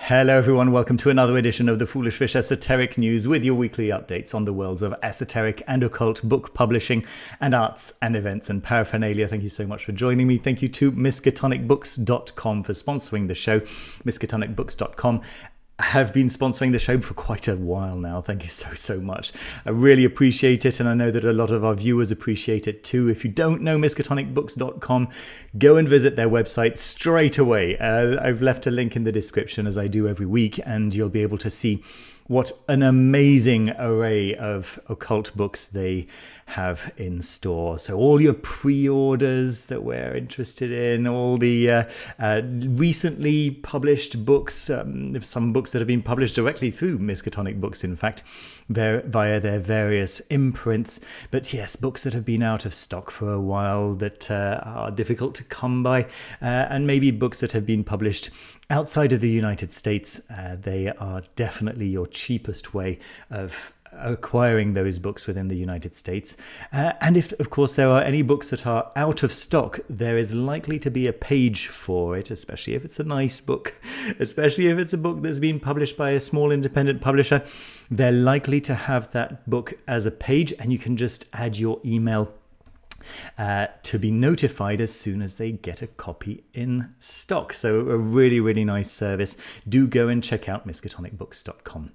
Hello everyone, welcome to another edition of the Foolish Fish Esoteric News with your weekly updates on the worlds of esoteric and occult book publishing and arts and events and paraphernalia. Thank you so much for joining me. Thank you to miskatonicbooks.com for sponsoring the show. miskatonicbooks.com have been sponsoring the show for quite a while now. Thank you so much. I really appreciate it, and I know that a lot of our viewers appreciate it too. If you don't know miskatonicbooks.com, go and visit their website straight away. I've left a link in the description, as I do every week, and you'll be able to see what an amazing array of occult books they have in store. So all your pre-orders that we're interested in, all the recently published books, some books that have been published directly through Miskatonic Books, in fact, via their various imprints. But yes, books that have been out of stock for a while, that are difficult to come by, and maybe books that have been published outside of the United States. They are definitely your cheapest way of acquiring those books within the United States. And if, of course, there are any books that are out of stock, there is likely to be a page for it, especially if it's a nice book, especially if it's a book that's been published by a small independent publisher. They're likely to have that book as a page, and you can just add your email to be notified as soon as they get a copy in stock. So a really nice service. Do go and check out miskatonicbooks.com.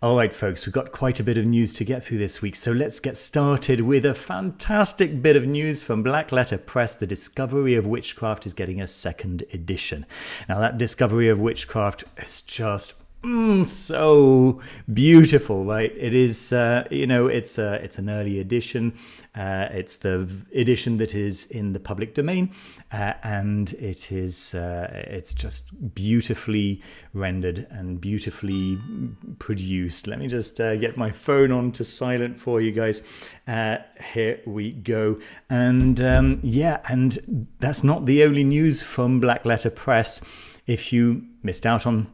All right, folks, we've got quite a bit of news to get through this week, so let's get started with a fantastic bit of news from Black Letter Press. The Discovery of Witchcraft is getting a second edition. Now, that Discovery of Witchcraft is just so beautiful, right? It is, it's an early edition. It's the edition that is in the public domain, and it's just beautifully rendered and beautifully produced. Let me just get my phone on to silent for you guys. Here we go. And and that's not the only news from Black Letter Press. If you missed out on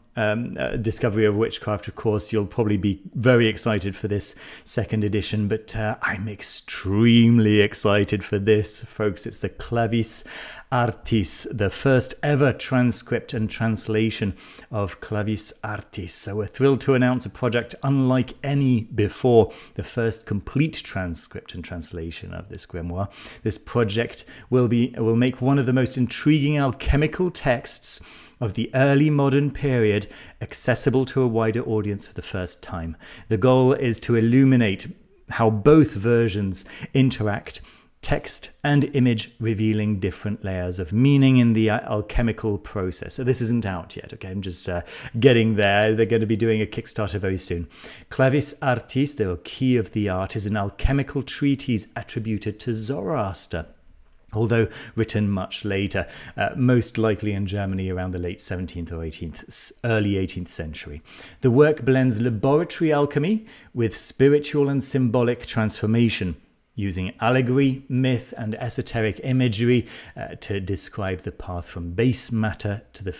Discovery of Witchcraft, of course, you'll probably be very excited for this second edition, but I'm extremely excited for this, folks. It's the Clavis Artis, the first ever transcript and translation of Clavis Artis. So we're thrilled to announce a project unlike any before, the first complete transcript and translation of this grimoire. This project will make one of the most intriguing alchemical texts of the early modern period accessible to a wider audience for the first time. The goal is to illuminate how both versions interact, text and image revealing different layers of meaning in the alchemical process. So this isn't out yet, okay? I'm just getting there. They're going to be doing a Kickstarter very soon. Clavis Artis, the key of the art, is an alchemical treatise attributed to Zoroaster, although written much later, most likely in Germany around the late 17th or early 18th century. The work blends laboratory alchemy with spiritual and symbolic transformation, using allegory, myth, and esoteric imagery to describe the path from base matter to the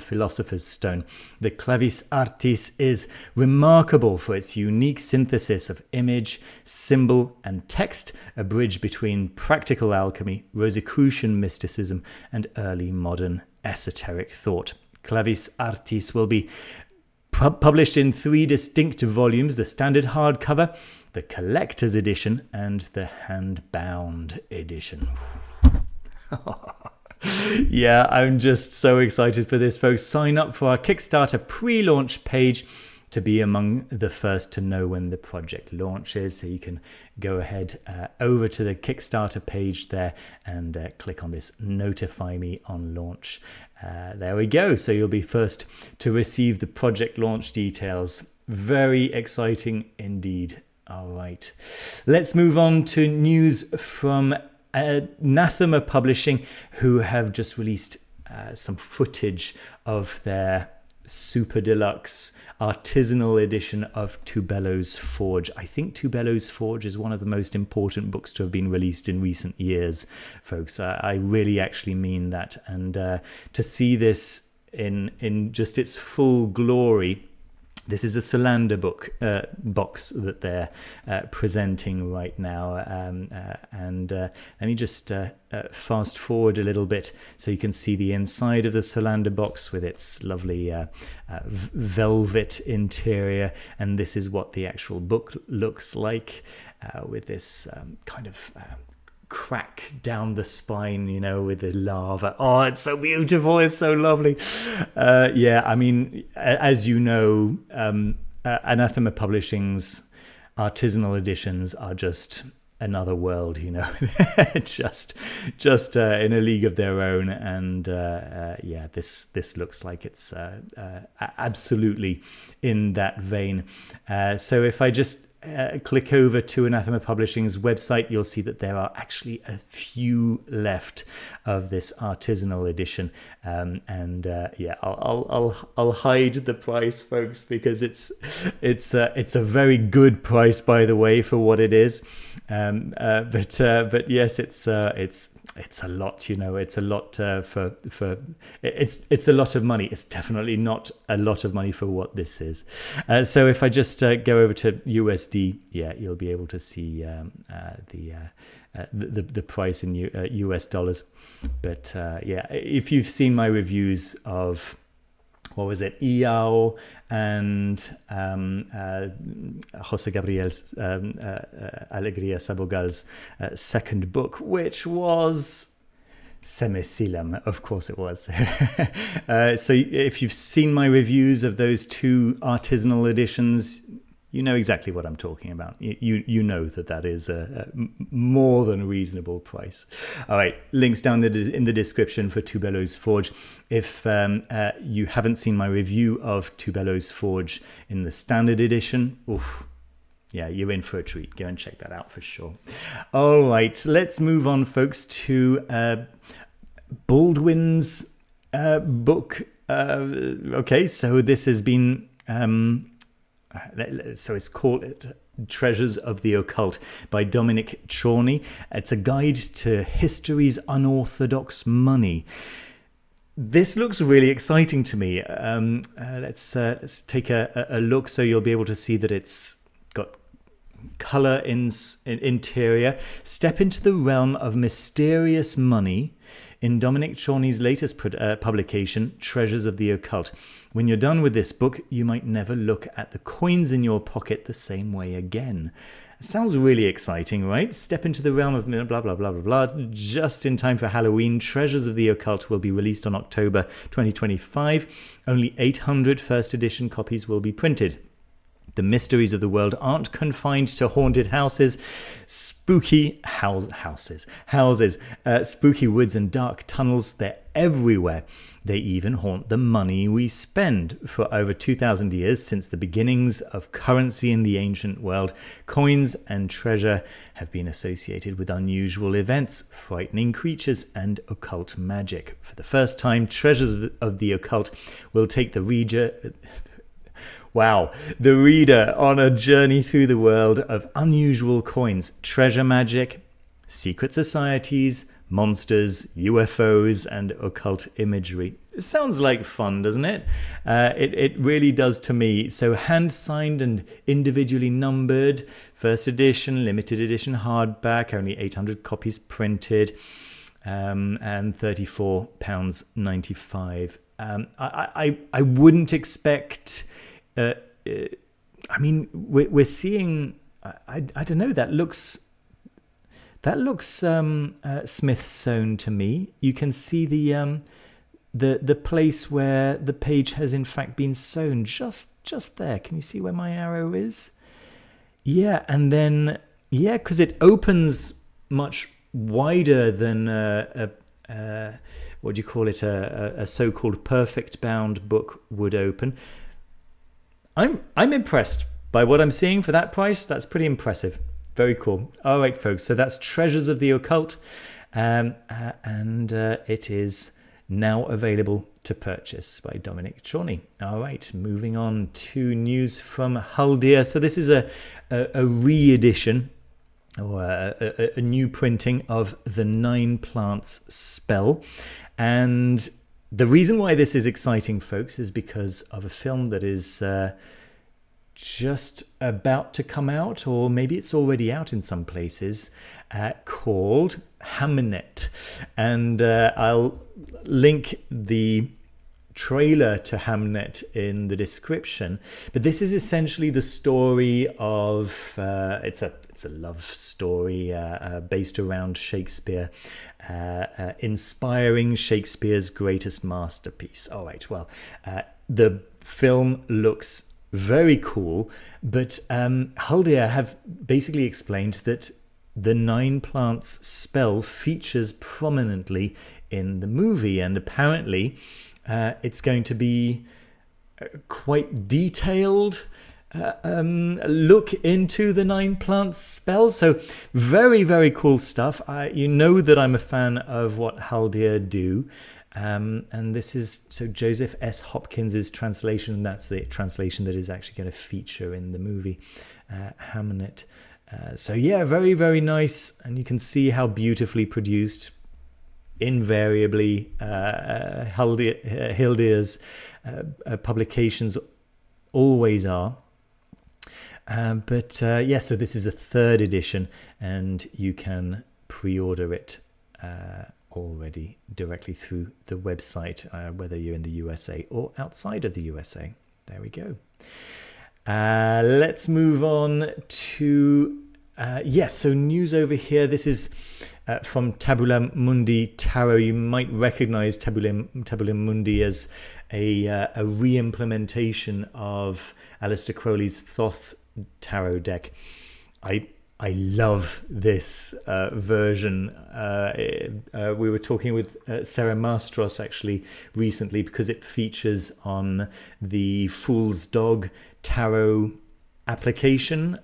philosopher's stone. The Clavis Artis is remarkable for its unique synthesis of image, symbol, and text, a bridge between practical alchemy, Rosicrucian mysticism, and early modern esoteric thought. Clavis Artis will be published in 3 distinct volumes: the standard hardcover, the collector's edition, and the hand-bound edition. Yeah, I'm just so excited for this, folks. Sign up for our Kickstarter pre-launch page to be among the first to know when the project launches. So you can go ahead over to the Kickstarter page there and click on this Notify Me on Launch. There we go. So you'll be first to receive the project launch details. Very exciting indeed. All right, let's move on to news from Anathema Publishing, who have just released some footage of their super deluxe artisanal edition of Tubelo's Forge. I think Tubelo's Forge is one of the most important books to have been released in recent years, folks. I really actually mean that. And to see this in just its full glory, This is a Solander box that they're presenting right now. And let me just fast forward a little bit so you can see the inside of the Solander box with its lovely velvet interior. And this is what the actual book looks like, with this kind of crack down the spine, you know, with the lava. Oh, it's so beautiful. It's so lovely. Yeah, I mean, as you know, Anathema Publishing's artisanal editions are just another world, you know, just in a league of their own. And yeah, this looks like it's absolutely in that vein. So if I just click over to Anathema Publishing's website, you'll see that there are actually a few left of this artisanal edition, and yeah, I'll hide the price, folks, because it's a very good price, by the way, for what it is. But yes, it's a lot, you know. It's a lot for it's a lot of money. It's definitely not a lot of money for what this is. So if I just go over to USD, yeah, you'll be able to see the price in US dollars. But yeah, if you've seen my reviews of, what was it, Iao and Jose Gabriel's Alegria Sabogal's second book, which was Semesilam, of course it was. So if you've seen my reviews of those two artisanal editions, you know exactly what I'm talking about. You know that is a more than reasonable price. All right, links down in the description for Tubelo's Forge. If you haven't seen my review of Tubelo's Forge in the standard edition, oof, yeah, you're in for a treat. Go and check that out for sure. All right, let's move on, folks, to Baldwin's book. Okay, so this has been... so it's called Treasures of the Occult by Dominic Chorney. It's a guide to history's unorthodox money. This looks really exciting to me. Let's take a look so you'll be able to see that it's got color in interior. Step into the realm of mysterious money in Dominic Chorney's latest publication, Treasures of the Occult. When you're done with this book, you might never look at the coins in your pocket the same way again. It sounds really exciting, right? Step into the realm of blah, blah, blah, blah, blah. Just in time for Halloween, Treasures of the Occult will be released on October 2025. Only 800 first edition copies will be printed. The mysteries of the world aren't confined to haunted houses, spooky spooky woods and dark tunnels. They're everywhere. They even haunt the money we spend. For over 2,000 years, since the beginnings of currency in the ancient world, coins and treasure have been associated with unusual events, frightening creatures, and occult magic. For the first time, Treasures of the Occult will take the reader on a journey through the world of unusual coins, treasure magic, secret societies, monsters, UFOs, and occult imagery. It sounds like fun, doesn't it? It really does to me. So hand-signed and individually numbered, first edition, limited edition hardback, only 800 copies printed, and £34.95. I wouldn't expect... I mean, we're seeing. I don't know. That looks Smith sewn to me. You can see the place where the page has in fact been sewn. Just there. Can you see where my arrow is? Yeah, and then because it opens much wider than what do you call it? A so-called perfect bound book would open. I'm impressed by what I'm seeing for that price. That's pretty impressive. Very cool. All right, folks. So that's Treasures of the Occult, and it is now available to purchase by Dominic Chorney. All right, moving on to news from Haldia. So this is a re-edition or a new printing of the Nine Plants spell, and the reason why this is exciting, folks, is because of a film that is just about to come out, or maybe it's already out in some places, called Hamnet. And I'll link the trailer to Hamnet in the description. But this is essentially the story of it's a love story based around Shakespeare, inspiring Shakespeare's greatest masterpiece. All right, well, the film looks very cool, but Haldir have basically explained that the 9 plants spell features prominently in the movie, and apparently it's going to be quite detailed look into the 9 plants spell. So very, very cool stuff. You know that I'm a fan of what Haldir do. And this is Joseph S. Hopkins's translation, and that's the translation that is actually going to feature in the movie Hamnet. So yeah, very, very nice, and you can see how beautifully produced invariably Haldir's publications always are. But yeah, so this is a 3rd edition, and you can pre-order it already directly through the website, whether you're in the USA or outside of the USA. There we go. Let's move on to so news over here. This is from Tabula Mundi Tarot. You might recognize Tabula Mundi as a re-implementation of Aleister Crowley's Thoth tarot deck. I love this version. We were talking with Sarah Mastros actually recently, because it features on the Fool's Dog tarot application,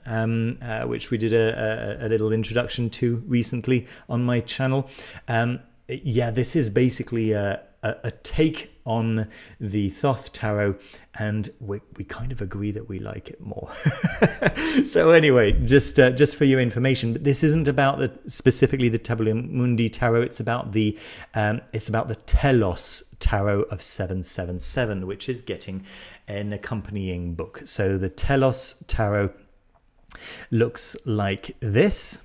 which we did a little introduction to recently on my channel. Yeah, this is basically a take on the Thoth tarot, and we kind of agree that we like it more. So anyway, just for your information, but this isn't about specifically the Tabula Mundi tarot. It's about the Telos tarot of 777, which is getting an accompanying book. So the Telos tarot looks like this.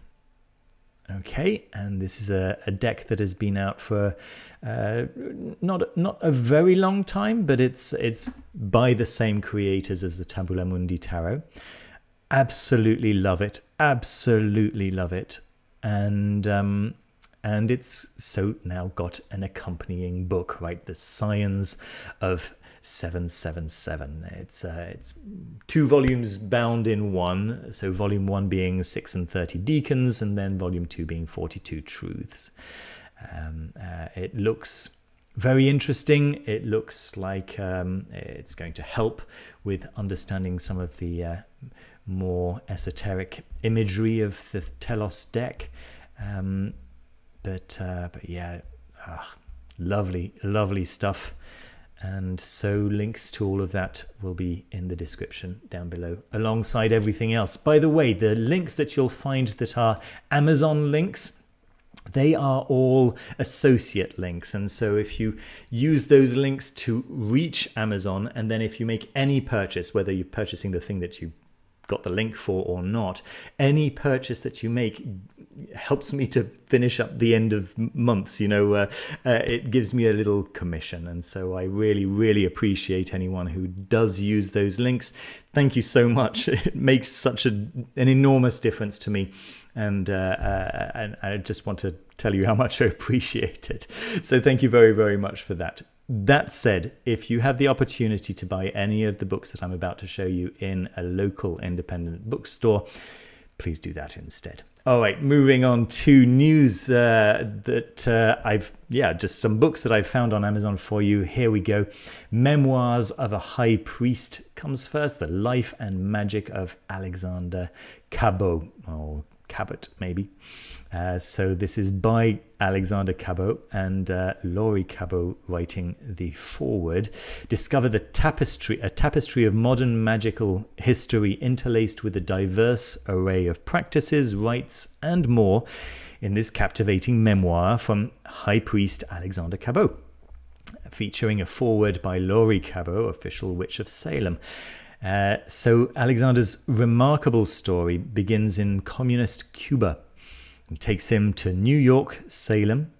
Okay, and this is a deck that has been out for not a very long time, but it's by the same creators as the Tabula Mundi tarot. Absolutely love it, and it's so now got an accompanying book, right? The Scions of 777. It's 2 volumes bound in one. So volume 1 being 6 and 30 Deacons, and then volume 2 being 42 Truths. It looks very interesting. It looks like it's going to help with understanding some of the more esoteric imagery of the Telos deck. But yeah, lovely stuff. And so links to all of that will be in the description down below, alongside everything else. By the way, the links that you'll find that are Amazon links, they are all associate links. And so if you use those links to reach Amazon, and then if you make any purchase, whether you're purchasing the thing that you got the link for or not, any purchase that you make helps me to finish up the end of months. It gives me a little commission, and so I really appreciate anyone who does use those links. Thank you so much. It makes such an enormous difference to me, and I just want to tell you how much I appreciate it. So thank you very much for that. That said, if you have the opportunity to buy any of the books that I'm about to show you in a local independent bookstore, please do that instead. All right, moving on to news just some books that I've found on Amazon for you. Here we go. Memoirs of a High Priest comes first. The Life and Magic of Alexander Cabot, or Cabot maybe. So this is by Alexander Cabot and Laurie Cabot writing the foreword. Discover a tapestry of modern magical history interlaced with a diverse array of practices, rites, and more in this captivating memoir from High Priest Alexander Cabot, featuring a foreword by Laurie Cabot, official Witch of Salem. So Alexander's remarkable story begins in communist Cuba and takes him to New York, Salem,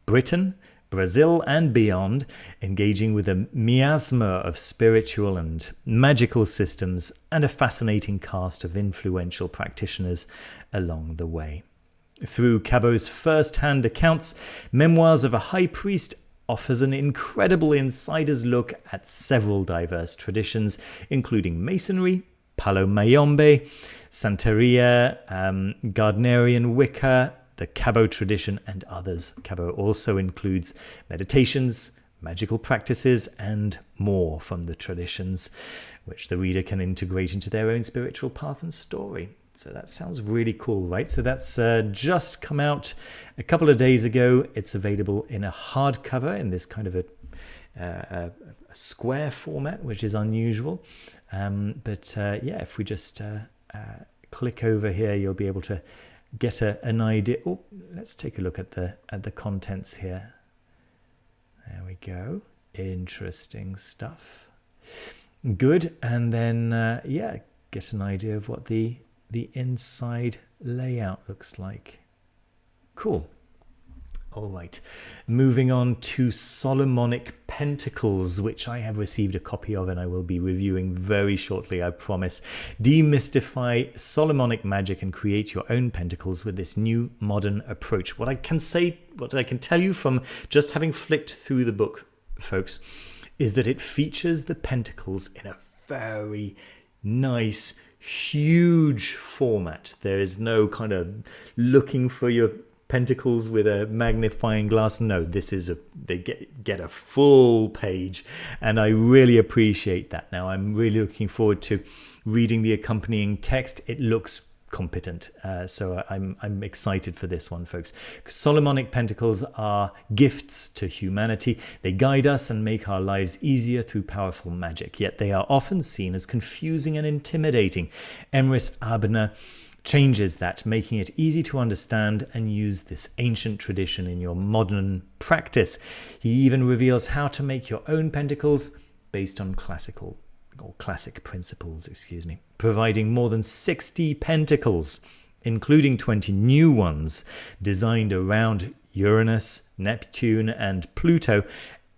Britain, Brazil and beyond, engaging with a miasma of spiritual and magical systems and a fascinating cast of influential practitioners along the way. Through Cabot's first-hand accounts, Memoirs of a High Priest offers an incredible insider's look at several diverse traditions, including Masonry, Palo Mayombe, Santeria, Gardnerian Wicca, the Cabot tradition, and others. Cabot also includes meditations, magical practices, and more from the traditions, which the reader can integrate into their own spiritual path and story. So that sounds really cool, right? So that's just come out a couple of days ago. It's available in a hardcover in this kind of a square format, which is unusual. But if we just click over here, you'll be able to get an idea. Oh, let's take a look at the contents here. There we go. Interesting stuff. Good. And then get an idea of what the inside layout looks like. Cool. All right, moving on to Solomonic Pentacles, which I have received a copy of and I will be reviewing very shortly, I promise. Demystify Solomonic magic and create your own pentacles with this new modern approach. What I can tell you from just having flicked through the book, folks, is that it features the pentacles in a very nice, huge format. There is no kind of looking for your pentacles with a magnifying glass. No, this is they get a full page, and I really appreciate that. Now I'm really looking forward to reading the accompanying text. It looks competent, so I'm excited for this one, folks. Solomonic Pentacles are gifts to humanity. They guide us and make our lives easier through powerful magic, yet they are often seen as confusing and intimidating. Emrys Abner changes that, making it easy to understand and use this ancient tradition in your modern practice. He even reveals how to make your own pentacles based on classic principles, providing more than 60 pentacles, including 20 new ones designed around Uranus, Neptune, and Pluto.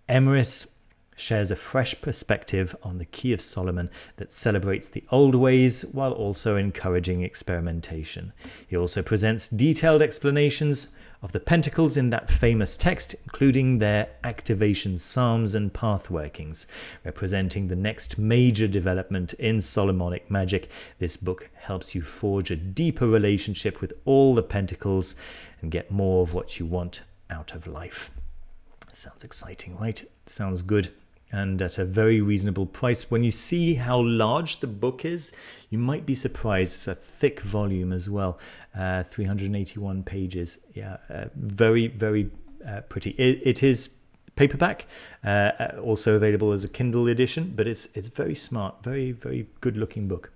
Emrys shares a fresh perspective on the Key of Solomon that celebrates the old ways while also encouraging experimentation. He also presents detailed explanations of the pentacles in that famous text, including their activation psalms and path workings, representing the next major development in Solomonic magic. This book helps you forge a deeper relationship with all the pentacles and get more of what you want out of life. Sounds exciting, right? Sounds good. And at a very reasonable price. When you see how large the book is, you might be surprised. It's a thick volume as well, 381 pages. Yeah, very, very pretty. It is paperback, also available as a Kindle edition, but it's very smart, very, very good looking book.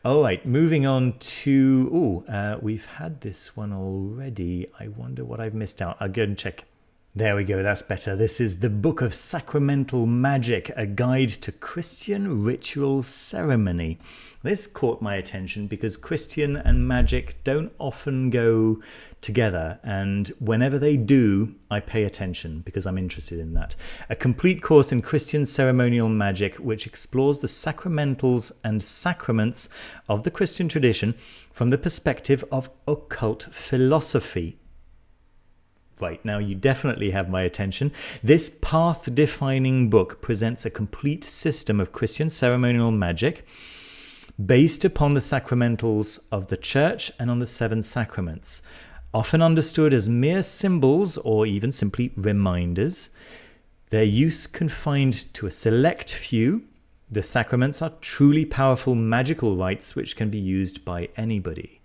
All right, moving on to, we've had this one already. I wonder what I've missed out. I'll go and check. There we go, that's better. This is the Book of Sacramental Magic, a guide to Christian ritual ceremony. This caught my attention because Christian and magic don't often go together, and whenever they do, I pay attention because I'm interested in that. A complete course in Christian ceremonial magic which explores the sacramentals and sacraments of the Christian tradition from the perspective of occult philosophy. Right, now you definitely have my attention. This path-defining book presents a complete system of Christian ceremonial magic based upon the sacramentals of the Church and on the 7 sacraments, often understood as mere symbols or even simply reminders. Their use confined to a select few. The sacraments are truly powerful magical rites which can be used by anybody.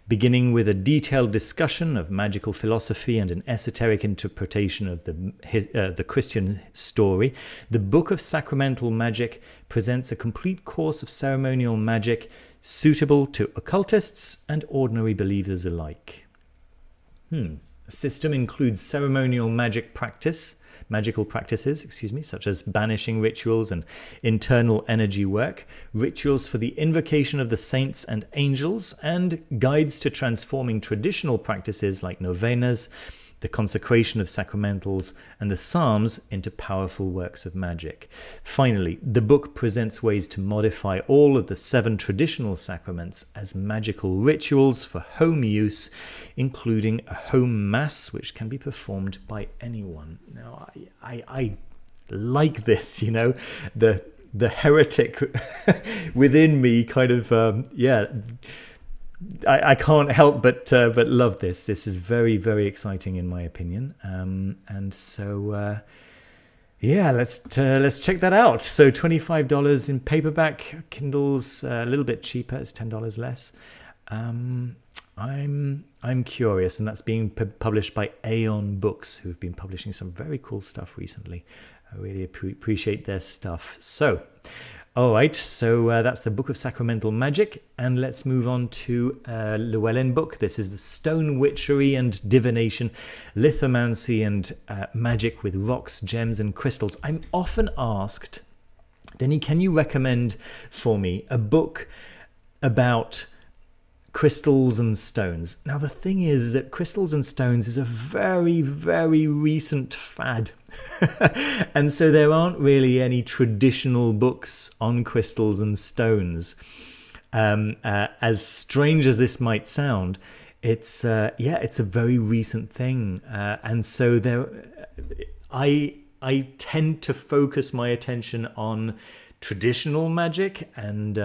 Beginning with a detailed discussion of magical philosophy and an esoteric interpretation of the Christian story, the Book of Sacramental Magic presents a complete course of ceremonial magic suitable to occultists and ordinary believers alike. The system includes ceremonial magic magical practices, such as banishing rituals and internal energy work, rituals for the invocation of the saints and angels, and guides to transforming traditional practices like novenas, the consecration of sacramentals, and the Psalms into powerful works of magic. Finally, the book presents ways to modify all of the 7 traditional sacraments as magical rituals for home use, including a home mass, which can be performed by anyone. Now, I like this, the heretic within me kind of, I can't help but love this. This is very, very exciting in my opinion. And so, let's check that out. So $25 in paperback. Kindle's a little bit cheaper. It's $10 less. I'm curious, and that's being published by Aeon Books, who've been publishing some very cool stuff recently. I really appreciate their stuff. So, all right, so that's the Book of Sacramental Magic, and let's move on to Llewellyn book. This is the Stone Witchery and Divination, Lithomancy and Magic with Rocks, Gems and Crystals. I'm often asked, Denny, can you recommend for me a book about crystals and stones? Now, the thing is that crystals and stones is a very, very recent fad. And so there aren't really any traditional books on crystals and stones. As strange as this might sound, it's a very recent thing. And so I tend to focus my attention on traditional magic, and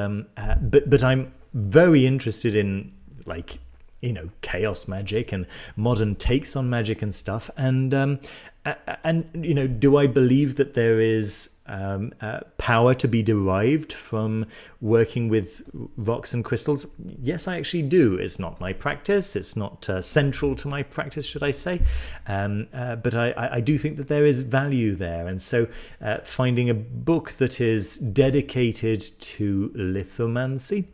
but I'm very interested in chaos magic and modern takes on magic and stuff, and do I believe that there is power to be derived from working with rocks and crystals? Yes, I actually do. It's not my practice. It's not central to my practice, should I say. But I do think that there is value there. And so finding a book that is dedicated to lithomancy,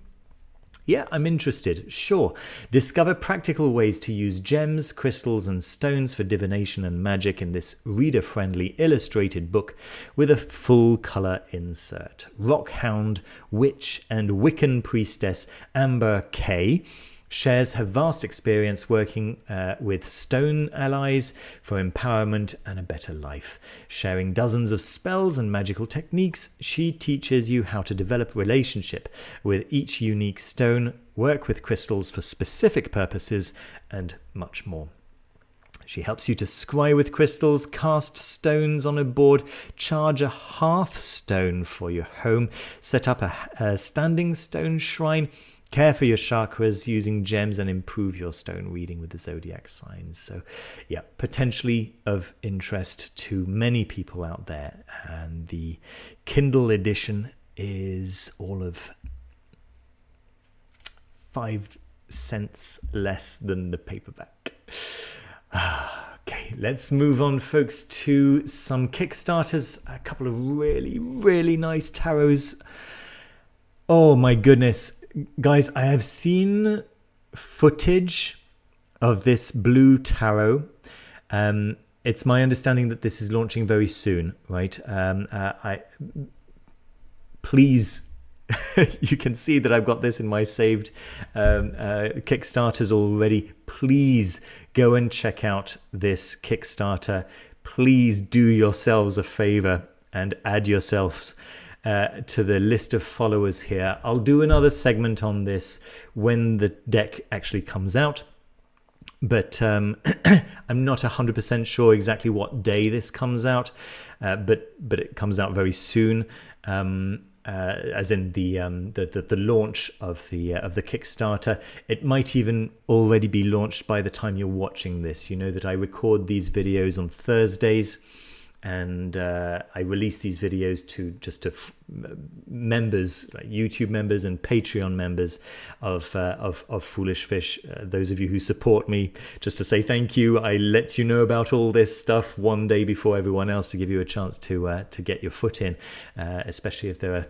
yeah, I'm interested, sure. Discover practical ways to use gems, crystals, and stones for divination and magic in this reader-friendly illustrated book with a full-color insert. Rockhound, Witch, and Wiccan Priestess Amber Kay shares her vast experience working with stone allies for empowerment and a better life. Sharing dozens of spells and magical techniques, she teaches you how to develop relationship with each unique stone, work with crystals for specific purposes, and much more. She helps you to scry with crystals, cast stones on a board, charge a hearthstone for your home, set up a standing stone shrine, care for your chakras using gems, and improve your stone reading with the zodiac signs. So yeah, potentially of interest to many people out there. And the Kindle edition is all of 5 cents less than the paperback. Okay, let's move on, folks, to some Kickstarters. A couple of really, really nice tarots. Oh my goodness. Guys, I have seen footage of this blue tarot. It's my understanding that this is launching very soon, right? Please, you can see that I've got this in my saved Kickstarters already. Please go and check out this Kickstarter. Please do yourselves a favor and add yourselves to the list of followers here. I'll do another segment on this when the deck actually comes out, but I'm not 100% sure exactly what day this comes out, but it comes out very soon, as in the launch of the Kickstarter. It might even already be launched by the time you're watching this. You know that I record these videos on Thursdays, and I release these videos to members, like YouTube members and Patreon members of Foolish Fish. Those of you who support me, just to say thank you. I let you know about all this stuff one day before everyone else to give you a chance to get your foot in, especially if there are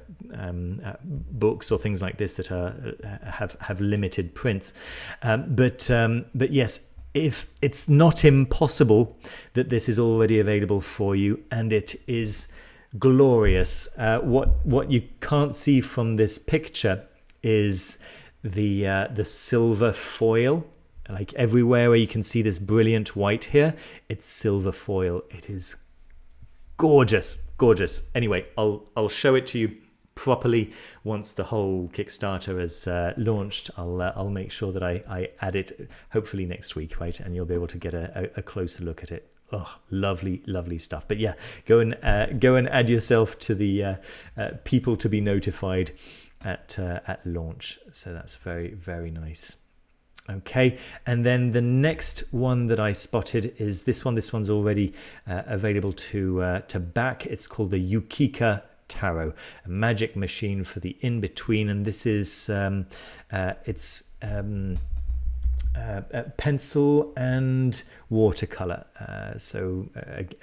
books or things like this that have limited prints. But yes. if it's not impossible that this is already available for you, and it is glorious. What you can't see from this picture is the silver foil. Like everywhere where you can see this brilliant white here, it's silver foil. It is gorgeous, gorgeous. Anyway, I'll show it to you properly once the whole Kickstarter is launched. I'll make sure that I add it hopefully next week, right? And you'll be able to get a closer look at it. Oh, lovely, lovely stuff. But yeah, go and add yourself to the people to be notified at launch. So that's very, very nice. Okay, and then the next one that I spotted is this one. This one's already available to back. It's called the Yukika Tarot, a magic machine for the in-between, and this is pencil and watercolor. So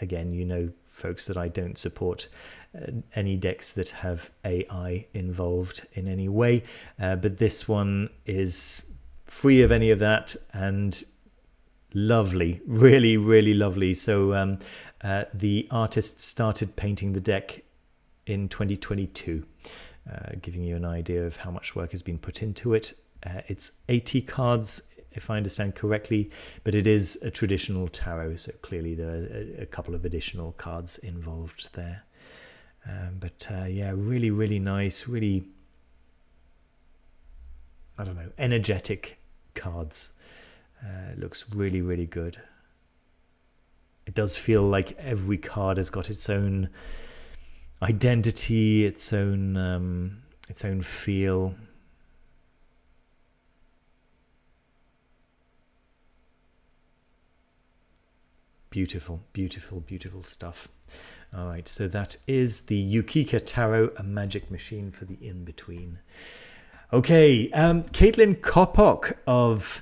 again, you know, folks, that I don't support any decks that have AI involved in any way, but this one is free of any of that and lovely, really, really lovely. So the artist started painting the deck in 2022, giving you an idea of how much work has been put into it. It's 80 cards, if I understand correctly, but it is a traditional tarot, so clearly there are a couple of additional cards involved there. But yeah, really, really nice, really, I don't know, energetic cards. It looks really, really good. It does feel like every card has got its own identity, its own feel. Beautiful, beautiful, beautiful stuff. All right, so that is the Yukika Tarot, a magic machine for the in-between. Okay, Caitlin Kopok of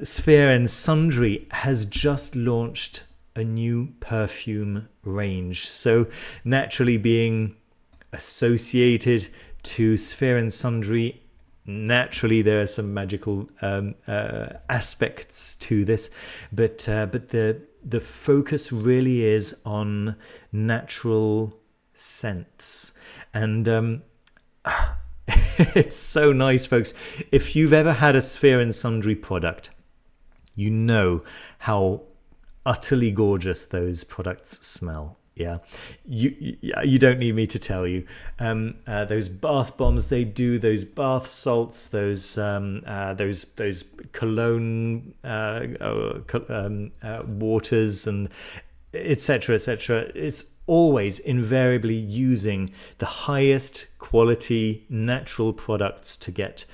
Sphere and Sundry has just launched a new perfume range. So naturally, being associated to Sphere and Sundry, naturally there are some magical aspects to this, but the focus really is on natural scents, and it's so nice, folks. If you've ever had a Sphere and Sundry product, you know how utterly gorgeous those products smell. Yeah, you don't need me to tell you. Those bath bombs they do, those bath salts, those cologne waters, and etc., etc. It's always invariably using the highest quality natural products to get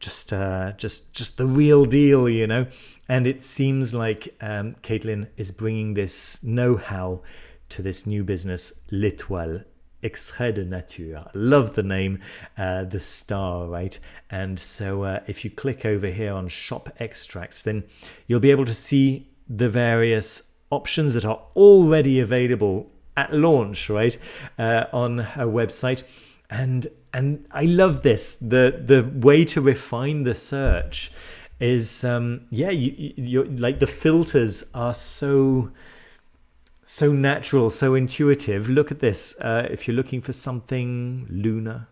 just the real deal, you know. And it seems like Caitlin is bringing this know-how to this new business, L'Étoile, Extrait de Nature. I love the name, the star, right? And so if you click over here on Shop Extracts, then you'll be able to see the various options that are already available at launch, right, on her website. And I love this. The way to refine the search is, you're like, the filters are so natural, so intuitive. Look at this. If you're looking for something lunar,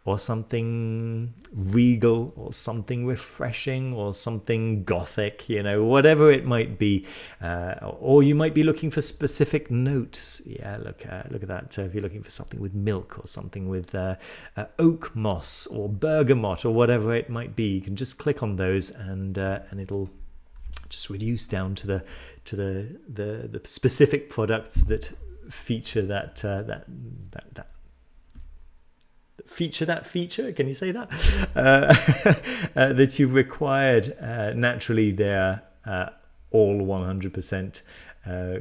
or something regal, or something refreshing, or something gothic, you know, whatever it might be, or you might be looking for specific notes. Yeah, look at that. If you're looking for something with milk, or something with oak moss or bergamot, or whatever it might be, you can just click on those, and it'll just reduce down to the specific products that feature that feature. Can you say that? That you've required. Naturally, they're all 100%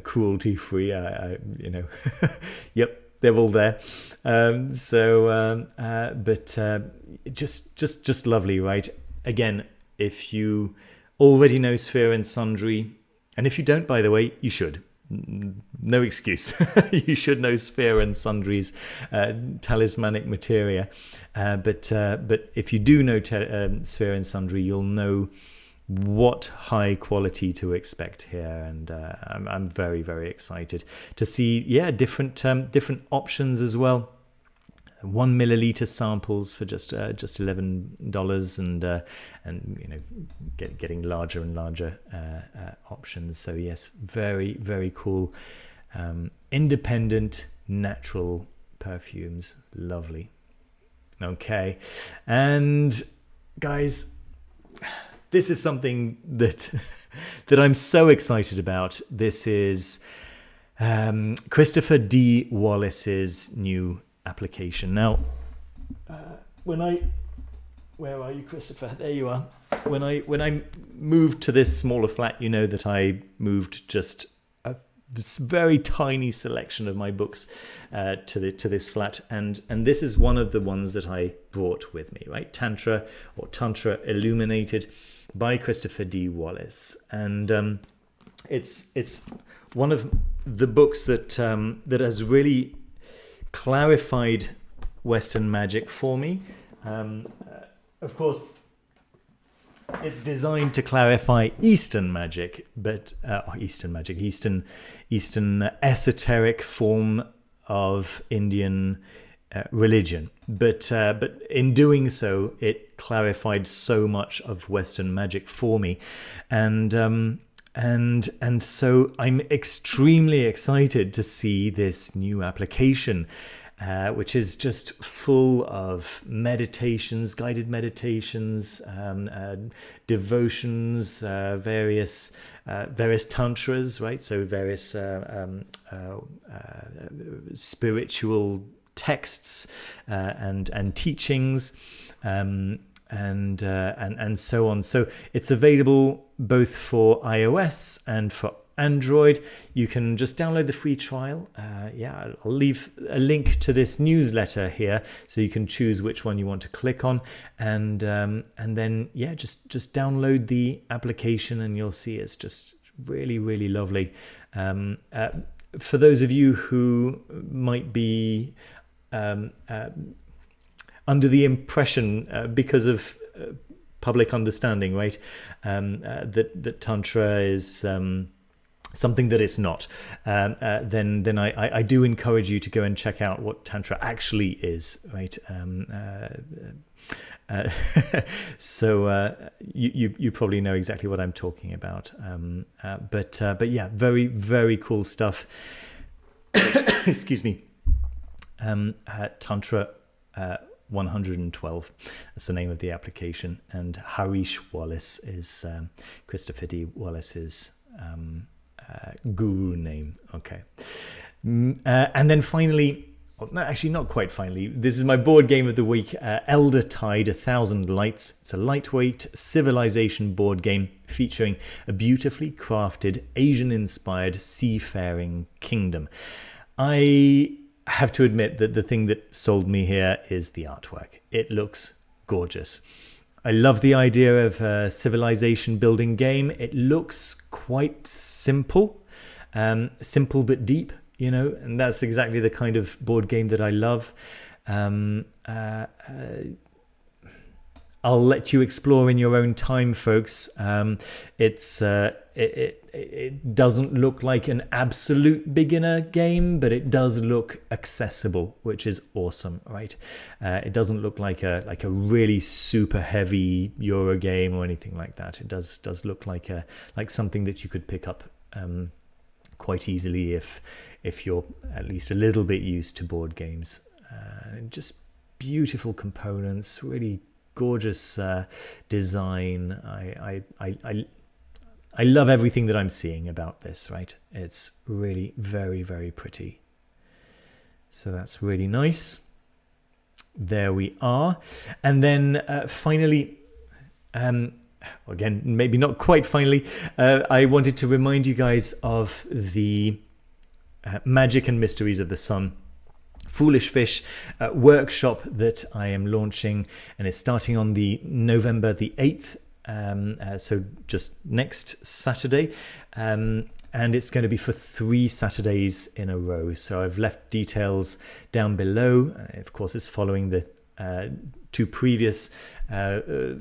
cruelty free. You know, yep, they're all there. Just lovely, right? Again, if you already know Sphere and Sundry, and if you don't, by the way, you should. No excuse. You should know Sphere and Sundry's talismanic materia. But if you do know Sphere and Sundry, you'll know what high quality to expect here, and I'm very, very excited to see different options as well. 1 milliliter samples for just $11, and you know, getting larger and larger options. So yes, very, very cool, independent natural perfumes. Lovely. Okay, and guys, this is something that I'm so excited about. This is Christopher D. Wallace's new application. Now, where are you, Christopher? There you are. When I moved to this smaller flat, you know that I moved just this very tiny selection of my books to this flat, and this is one of the ones that I brought with me, right? Tantra, or Tantra Illuminated, by Christopher D. Wallace, and it's one of the books that has really clarified Western magic for me. Of course, it's designed to clarify Eastern magic, but Eastern esoteric form of Indian religion. But in doing so, it clarified so much of Western magic for me, and so I'm extremely excited to see this new application, which is just full of meditations, guided meditations, devotions, various tantras, right? So various spiritual texts and teachings, and so on. So it's available both for iOS and for Android. You can just download the free trial. I'll leave a link to this newsletter here, so you can choose which one you want to click on, and then just download the application, and you'll see it's just really, really lovely. For those of you who might be under the impression, because of public understanding, right, that Tantra is something that it's not, then I do encourage you to go and check out what Tantra actually is, right? So you probably know exactly what I'm talking about, but yeah, very, very cool stuff. Excuse me. Tantra 112, that's the name of the application, and Harish Wallace is Christopher D. Wallace's guru name. Okay, and then finally, no, actually not quite finally, this is my board game of the week, Eldertide, 1,000 Lights. It's a lightweight civilization board game featuring a beautifully crafted Asian-inspired seafaring kingdom. I have to admit that the thing that sold me here is the artwork. It looks gorgeous. I love the idea of a civilization building game. It looks quite simple, simple but deep, you know, and that's exactly the kind of board game that I love. I'll let you explore in your own time, folks. It doesn't look like an absolute beginner game, but it does look accessible, which is awesome, right? It doesn't look like a really super heavy Euro game or anything like that. It does look like something that you could pick up quite easily if you're at least a little bit used to board games. Just beautiful components, really gorgeous design. I love everything that I'm seeing about this, right? It's really very, very pretty. So that's really nice. There we are. And then finally, again, maybe not quite finally, I wanted to remind you guys of the Magic and Mysteries of the Sun Foolish Fish workshop that I am launching, and it's starting on the November the 8th. So just next Saturday, and it's going to be for 3 Saturdays in a row. So I've left details down below. Of course, it's following the two previous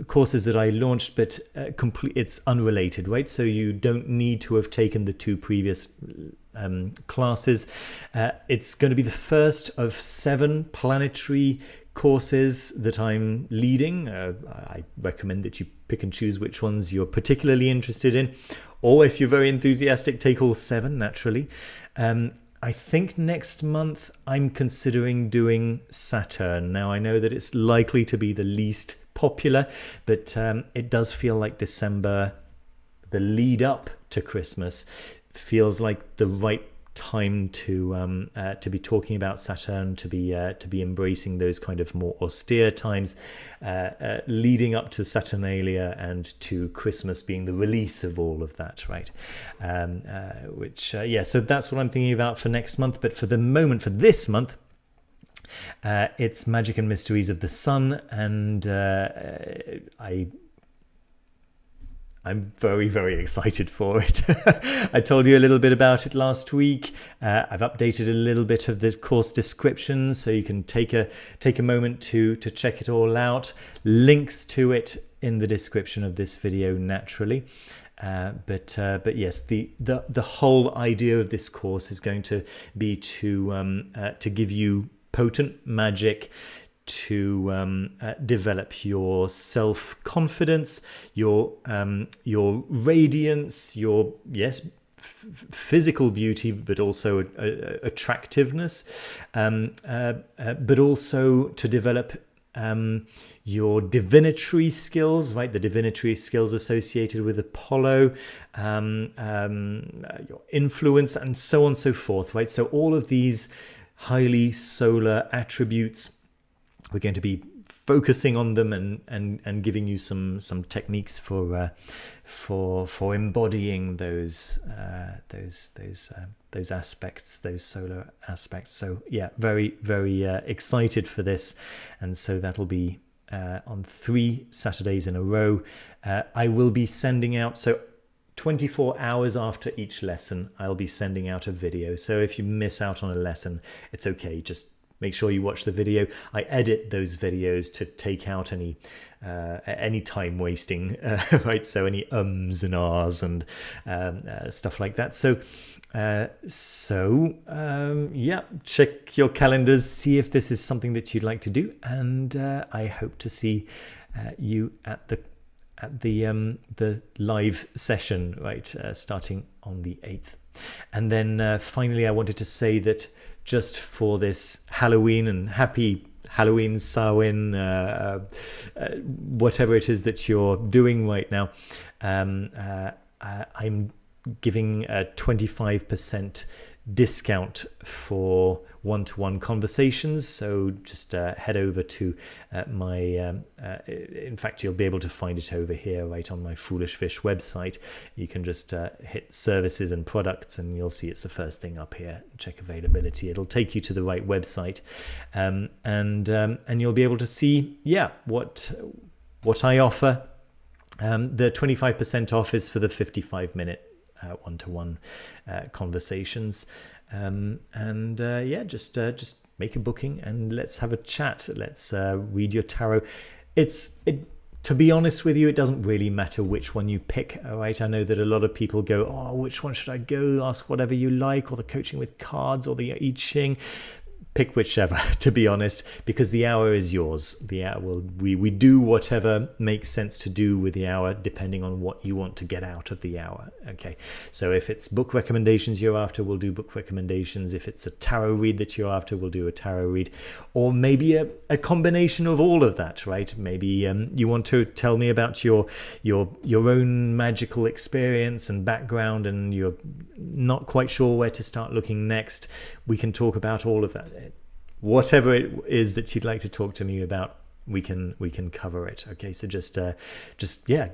courses that I launched, but it's unrelated, right? So you don't need to have taken the two previous classes. It's going to be the first of 7 planetary courses that I'm leading. I recommend that you pick and choose which ones you're particularly interested in, or if you're very enthusiastic, take all 7 naturally. I think next month I'm considering doing Saturn. Now I know that it's likely to be the least popular, but it does feel like December, the lead up to Christmas, feels like the right time to be talking about Saturn, to be embracing those kind of more austere times leading up to Saturnalia and to Christmas being the release of all of that, right? So that's what I'm thinking about for next month. But for the moment, for this month, it's Magic and Mysteries of the Sun, and I'm very, very excited for it. I told you a little bit about it last week. I've updated a little bit of the course description, so you can take a moment to check it all out. Links to it in the description of this video, naturally. But yes, the whole idea of this course is going to be to give you potent magic to develop your self-confidence, your radiance, your physical beauty, but also attractiveness, but also to develop your divinatory skills, right? The divinatory skills associated with Apollo, your influence, and so on and so forth, right? So all of these highly solar attributes, we're going to be focusing on them and giving you some techniques for embodying those aspects, those solar aspects. So yeah, very, very excited for this, and so that'll be on 3 Saturdays in a row. I will be sending out 24 hours after each lesson. I'll be sending out a video. So if you miss out on a lesson, it's okay. Just make sure you watch the video. I edit those videos to take out any time wasting, right? So any ums and ahs and stuff like that. Yeah, check your calendars, see if this is something that you'd like to do, and I hope to see you at the live session, right? Starting on the 8th. And then finally, I wanted to say that just for this Halloween, and happy Halloween, Samhain, whatever it is that you're doing right now, I'm giving a 25% discount for one-to-one conversations. So just head over to my in fact, you'll be able to find it over here right on my Foolish Fish website. You can just hit services and products, and you'll see it's the first thing up here. Check availability. It'll take you to the right website, and you'll be able to see what I offer. The 25% off is for the 55-minute one-to-one conversations, just make a booking and let's have a chat. Let's read your tarot. To be honest with you, it doesn't really matter which one you pick. All right, I know that a lot of people go, oh, which one should I go? Ask whatever you like, or the coaching with cards, or the I Ching. Pick whichever, to be honest, because the hour is yours. The hour we do whatever makes sense to do with the hour, depending on what you want to get out of the hour. Okay, so if it's book recommendations you're after, we'll do book recommendations. If it's a tarot read that you're after, we'll do a tarot read, or maybe a combination of all of that. Right? Maybe you want to tell me about your own magical experience and background, and you're not quite sure where to start looking next. We can talk about all of that. Whatever it is that you'd like to talk to me about, we can cover it. Okay, so just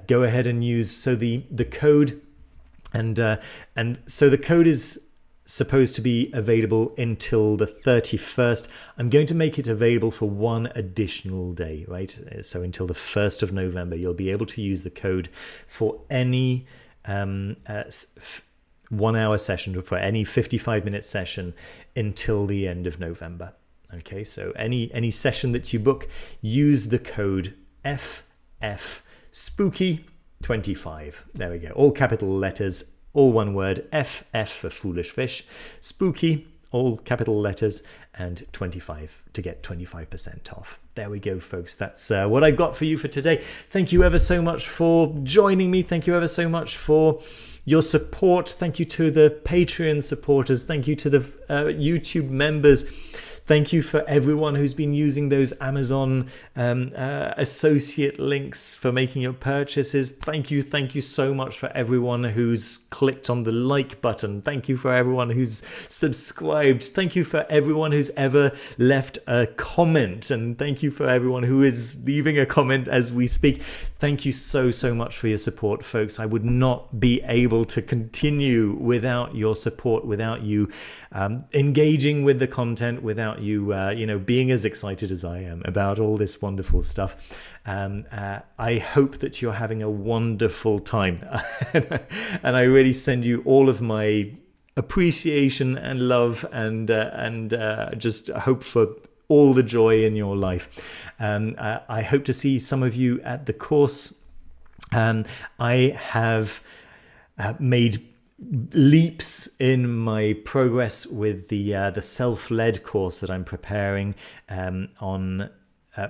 go ahead and use the code, and so the code is supposed to be available until the 31st. I'm going to make it available for one additional day, right? So until the 1st of November, you'll be able to use the code for any 1 hour session, for any 55-minute session until the end of November. Okay, so any session that you book, use the code FFSpooky25. There we go. All capital letters, all one word, FF for foolish fish, spooky, all capital letters, and 25 to get 25% off. There we go, folks. That's what I got for you for today. Thank you ever so much for joining me. Thank you ever so much for your support. Thank you to the Patreon supporters. Thank you to the YouTube members. Thank you for everyone who's been using those Amazon associate links for making your purchases. Thank you so much for everyone who's clicked on the like button. Thank you for everyone who's subscribed. Thank you for everyone who's ever left a comment. And thank you for everyone who is leaving a comment as we speak. Thank you so much for your support, folks. I would not be able to continue without your support, without you engaging with the content, without you, being as excited as I am about all this wonderful stuff. I hope that you're having a wonderful time, and I really send you all of my appreciation and love, and just hope for all the joy in your life. I hope to see some of you at the course. I have made leaps in my progress with the self-led course that I'm preparing on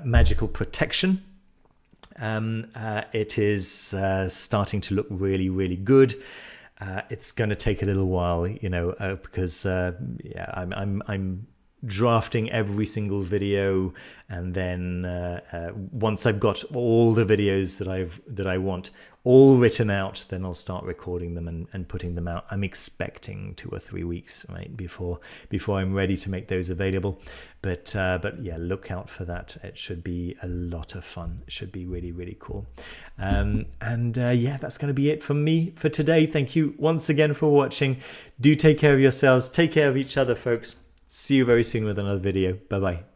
magical protection. It is starting to look really good. It's going to take a little while, because I'm drafting every single video, and then once I've got all the videos that I want all written out, then I'll start recording them and putting them out. I'm expecting 2 or 3 weeks, right, before I'm ready to make those available. But yeah, look out for that. It should be a lot of fun. It should be really cool. Yeah, that's going to be it from me for today. Thank you once again for watching. Do take care of yourselves. Take care of each other, folks. See you very soon with another video. Bye-bye.